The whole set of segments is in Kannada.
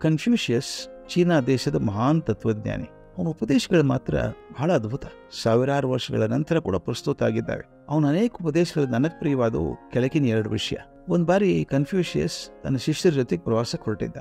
ಕನ್ಫ್ಯೂಷಿಯಸ್ ಚೀನಾ ದೇಶದ ಮಹಾನ್ ತತ್ವಜ್ಞಾನಿ. ಅವನ ಉಪದೇಶಗಳು ಮಾತ್ರ ಬಹಳ ಅದ್ಭುತ. ಸಾವಿರಾರು ವರ್ಷಗಳ ನಂತರ ಕೂಡ ಪ್ರಸ್ತುತ ಆಗಿದ್ದಾವೆ. ಅವನ ಅನೇಕ ಉಪದೇಶಗಳು ನನಗೆ ಪ್ರಿಯವಾದವು. ಕೆಳಗಿನ 2 ವಿಷಯ. ಒಂದ್ ಬಾರಿ ಕನ್ಫ್ಯೂಷಿಯಸ್ ತನ್ನ ಶಿಷ್ಯರ ಜೊತೆಗೆ ಪ್ರವಾಸಕ್ಕೆ ಹೊರಟಿದ್ದ.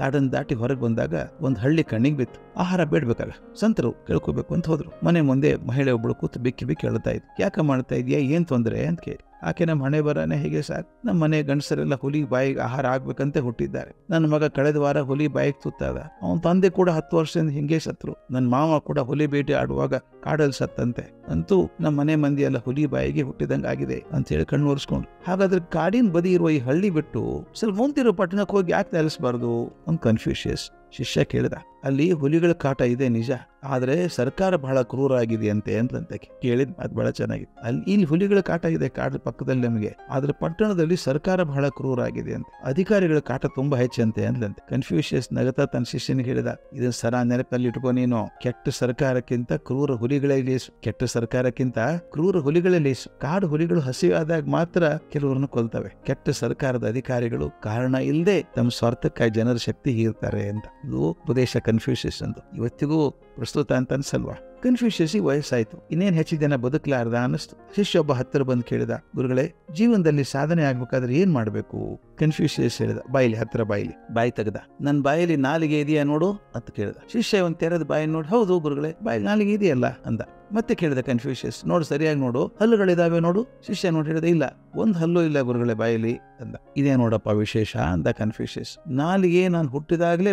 ಕಾಡನ್ನು ದಾಟಿ ಹೊರಗೆ ಬಂದಾಗ ಒಂದ್ ಹಳ್ಳಿ ಕಣ್ಣಿಗೆ ಬಿತ್ತು. ಆಹಾರ ಬೇಡ್ಬೇಕಲ್ಲ, ಸಂತರು ಕೇಳ್ಕೋಬೇಕು ಅಂತ ಹೋದ್ರು. ಮನೆ ಮುಂದೆ ಮಹಿಳೆ ಒಬ್ಬಳು ಕೂತು ಬಿಕ್ಕಿ ಹೇಳ್ತಾ ಇದ್ಲು. ಯಾಕೆ ಮಾಡ್ತಾ ಇದೆಯಾ, ಏನ್ ತೊಂದರೆ ಅಂತ ಕೇಳಿ. ಆಕೆ ನಮ್ಮ ಹಣೆ ಬರನೇ ಹೇಗೆ ಸಾಕು, ನಮ್ಮ ಮನೆ ಗಂಡಸರೆಲ್ಲ ಹುಲಿ ಬಾಯಿಗೆ ಆಹಾರ ಆಗ್ಬೇಕಂತ ಹುಟ್ಟಿದ್ದಾರೆ. ನನ್ನ ಮಗ ಕಳೆದ ವಾರ ಹುಲಿ ಬಾಯಿಗೆ ತುತ್ತಾದ. ಅವನ ತಂದೆ ಕೂಡ 10 ವರ್ಷದಿಂದ ಹಿಂಗೆ ಸತ್ರು. ನನ್ನ ಮಾವ ಕೂಡ ಹುಲಿ ಬೇಟೆ ಆಡುವಾಗ ಕಾಡಲ್ಲಿ ಸತ್ತಂತೆ. ಅಂತೂ ನಮ್ಮ ಮನೆ ಮಂದಿ ಎಲ್ಲ ಹುಲಿ ಬಾಯಿಗೆ ಹುಟ್ಟಿದಂಗ ಆಗಿದೆ ಅಂತ ಹೇಳಿ ಕಣ್ಣು ಒರೆಸ್ಕೊಂಡು. ಹಾಗಾದ್ರೆ ಕಾಡಿನ ಬದಿ ಇರುವ ಈ ಹಳ್ಳಿ ಬಿಟ್ಟು ಸ್ವಲ್ಪ ಮುಂದಿರೋ ಪಟ್ಟಣಕ್ಕೆ ಹೋಗಿ ಯಾಕೆ ನೆಲೆಸಬಾರ್ದು ಅಂತ ಕನ್ಫ್ಯೂಷಿಯಸ್ ಶಿಷ್ಯ ಕೇಳಿದ. ಅಲ್ಲಿ ಹುಲಿಗಳ ಕಾಟ ಇದೆ ನಿಜ, ಆದ್ರೆ ಸರ್ಕಾರ ಬಹಳ ಕ್ರೂರ ಆಗಿದೆ ಅಂತ ಕೇಳಿದ್ ಅದು ಬಹಳ ಚೆನ್ನಾಗಿದೆ. ಇಲ್ಲಿ ಹುಲಿಗಳ ಕಾಟ ಇದೆ ಕಾಡು ಪಕ್ಕದಲ್ಲಿ ನಮಗೆ, ಆದ್ರೆ ಪಟ್ಟಣದಲ್ಲಿ ಸರ್ಕಾರ ಬಹಳ ಕ್ರೂರ ಆಗಿದೆ ಅಂತ, ಅಧಿಕಾರಿಗಳ ಕಾಟ ತುಂಬಾ ಹೆಚ್ಚಂತೆ ಅಂದ್ಲಂತೆ. ಕನ್ಫ್ಯೂಷಿಯಸ್ ನಗತಾ ತನ್ನ ಶಿಷ್ಯನಿಗೆ ಹೇಳಿದ, ಇದನ್ನ ಸರ ನೆನಪಲ್ಲಿ ಇಟ್ಕೋ ನೀನು. ಕೆಟ್ಟ ಸರ್ಕಾರಕ್ಕಿಂತ ಕ್ರೂರ ಹುಲಿಗಳೇ ಲೇಸು. ಕೆಟ್ಟ ಸರ್ಕಾರಕ್ಕಿಂತ ಕ್ರೂರ ಹುಲಿಗಳೇ ಲೇಸು. ಕಾಡು ಹುಲಿಗಳು ಹಸಿವಾದಾಗ ಮಾತ್ರ ಕೆಲವರನ್ನು ಕೊಲ್ತವೆ. ಕೆಟ್ಟ ಸರ್ಕಾರದ ಅಧಿಕಾರಿಗಳು ಕಾರಣ ಇಲ್ಲದೆ ತಮ್ಮ ಸ್ವಾರ್ಥಕ್ಕಾಗಿ ಜನರ ಶಕ್ತಿ ಹೀರ್ತಾರೆ ಅಂತ. ಇದು ಉಪದೇಶ ಕನ್ಫ್ಯೂಷಿಯಸ್ ಅಂತ ಇವತ್ತಿಗೂ ಪ್ರಸ್ತುತ ಅಂತ ಅನ್ಸಲ್ವಾ? ಕನ್ಫ್ಯೂಷಿಯಸ್ ವಯಸ್ಸಾಯ್ತು, ಇನ್ನೇನ್ ಹೆಚ್ಚು ಜನ ಬದುಕಲಾರ್ದ ಅನ್ನಿಸ್ತು. ಶಿಷ್ಯ ಒಬ್ಬ ಹತ್ತಿರ ಬಂದು ಕೇಳಿದ, ಗುರುಗಳೇ, ಜೀವನದಲ್ಲಿ ಸಾಧನೆ ಆಗ್ಬೇಕಾದ್ರೆ ಏನ್ ಮಾಡ್ಬೇಕು? ಕನ್ಫ್ಯೂಷಿಯಸ್ ಹೇಳಿದ, ಬಾಯಿ ತೆಗೆದ. ನನ್ ಬಾಯಲ್ಲಿ ನಾಲಿಗೆ ಇದೆಯಾ ನೋಡು ಅಂತ ಕೇಳಿದ. ಶಿಷ್ಯ ಒಂದ್ ತೆರೆದ ಬಾಯಿ ನೋಡಿ, ಹೌದು ಗುರುಗಳೇ, ಬಾಯಲ್ಲಿ ನಾಲಿಗೆ ಇದೆಯಲ್ಲ ಅಂದ. ಮತ್ತೆ ಕೇಳಿದ ಕನ್ಫ್ಯೂಷಿಯಸ್, ನೋಡು ಸರಿಯಾಗಿ ನೋಡು, ಹಲ್ಲುಗಳಿದಾವೆ ನೋಡು. ಶಿಷ್ಯ ನೋಡಿ ಹೇಳಿದ, ಇಲ್ಲ, ಒಂದ್ ಹಲ್ಲು ಇಲ್ಲ ಗುರುಗಳೇ ಬಾಯಲ್ಲಿ ಅಂದ. ಇದೇ ನೋಡಪ್ಪ ವಿಶೇಷ ಅಂದ ಕನ್ಫ್ಯೂಷಿಯಸ್. ನಾಲಿಗೆ ನಾನು ಹುಟ್ಟಿದಾಗ್ಲೇ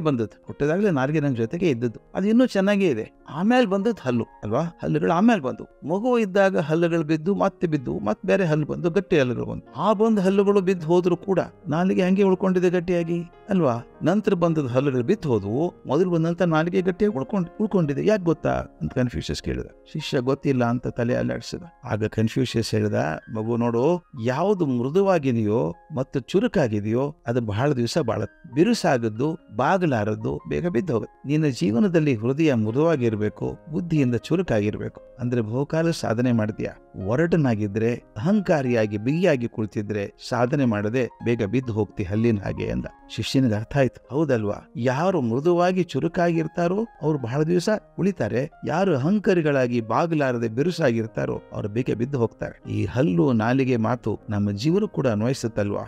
ನಾಲಿಗೆ ನನ್ನ ಜೊತೆಗೆ ಇದ್ದದ್ದು, ಅದು ಇನ್ನೂ ಚೆನ್ನಾಗೇ ಇದೆ. ಆಮೇಲೆ ಬಂದದ್ದು ಹಲ್ಲು ಅಲ್ವಾ, ಹಲ್ಲುಗಳು ಆಮೇಲೆ ಬಂದು. ಮಗು ಇದ್ದಾಗ ಹಲ್ಲುಗಳು ಬಿದ್ದು ಮತ್ತೆ ಬೇರೆ ಹಲ್ಲು ಬಂದು, ಗಟ್ಟಿ ಹಲ್ಲುಗಳು ಬಂದು. ಆ ಬಂದ ಹಲ್ಲುಗಳು ಬಿದ್ದು ಹೋದ್ರು ಕೂಡ ನಾಲಿಗೆ ಹಂಗೆ ಉಳ್ಕೊಂಡಿದೆ ಗಟ್ಟಿಯಾಗಿ ಅಲ್ವಾ. ನಂತರ ಬಂದದ ಹಲ್ಲುಗಳು ಬಿದ್ದು ಹೋದ್ವು, ಮೊದಲು ಬಂದಂತ ನಾಲಿಗೆ ಗಟ್ಟಿಯಾಗಿ ಉಳ್ಕೊಂಡಿದೆ. ಯಾಕೆ ಗೊತ್ತಾ ಅಂತ ಕನ್ಫ್ಯೂಷಿಯಸ್ ಕೇಳಿದ. ಶಿಷ್ಯ ಗೊತ್ತಿಲ್ಲ ಅಂತ ತಲೆ ಅಲ್ಲಾಡಿಸಿದ. ಆಗ ಕನ್ಫ್ಯೂಷಿಯಸ್ ಹೇಳಿದ, ಮಗು ನೋಡು, ಯಾವುದು ಮೃದುವಾಗಿದೆಯೋ ಮತ್ತು ಚುರುಕಾಗಿದೆಯೋ ಅದು ಬಹಳ ದಿವಸ ಬಾಳತ್. ಬಿರುಸಾಗದ್ದು ಬಾಗಲಾರದ್ದು ಬೇಗ ಬಿದ್ದು ಹೋಗುತ್ತೆ. ನಿನ್ನ ಜೀವನದಲ್ಲಿ ಹೃದಯ ಮೃದುವಾಗಿರ್ಬೇಕು, ಬುದ್ಧಿಯಿಂದ ಚುರುಕಾಗಿರ್ಬೇಕು. ಅಂದ್ರೆ ಬಹುಕಾಲ ಸಾಧನೆ ಮಾಡ್ತೀಯ. ಒರಟನಾಗಿದ್ರೆ, ಅಹಂಕಾರಿಯಾಗಿ ಬಿಗಿಯಾಗಿ ಕುಳಿತಿದ್ರೆ ಸಾಧನೆ ಮಾಡದೆ ಬೇಗ ಬಿದ್ದು ಹೋಗ್ತಿ ಹಲ್ಲಿನ ಹಾಗೆ ಅಂದ. ಶಿಷ್ಯನಿಗೆ ಅರ್ಥ ಆಯ್ತು, ಹೌದಲ್ವಾ, ಯಾರು ಮೃದುವಾಗಿ ಚುರುಕಾಗಿರ್ತಾರೋ ಅವ್ರು ಬಹಳ ದಿವಸ ಉಳಿತಾರೆ. ಯಾರು ಅಹಂಕಾರಿಗಳಾಗಿ ಬಾಗಲಾರದೆ ಬಿರುಸಾಗಿರ್ತಾರೋ ಅವ್ರು ಬೇಗ ಬಿದ್ದು ಹೋಗ್ತಾರೆ. ಈ ಹಲ್ಲು ನಾಲಿಗೆ ಮಾತು ನಮ್ಮ ಜೀವನ ಕೂಡ ಅನ್ವಯಿಸುತ್ತಲ್ವಾ?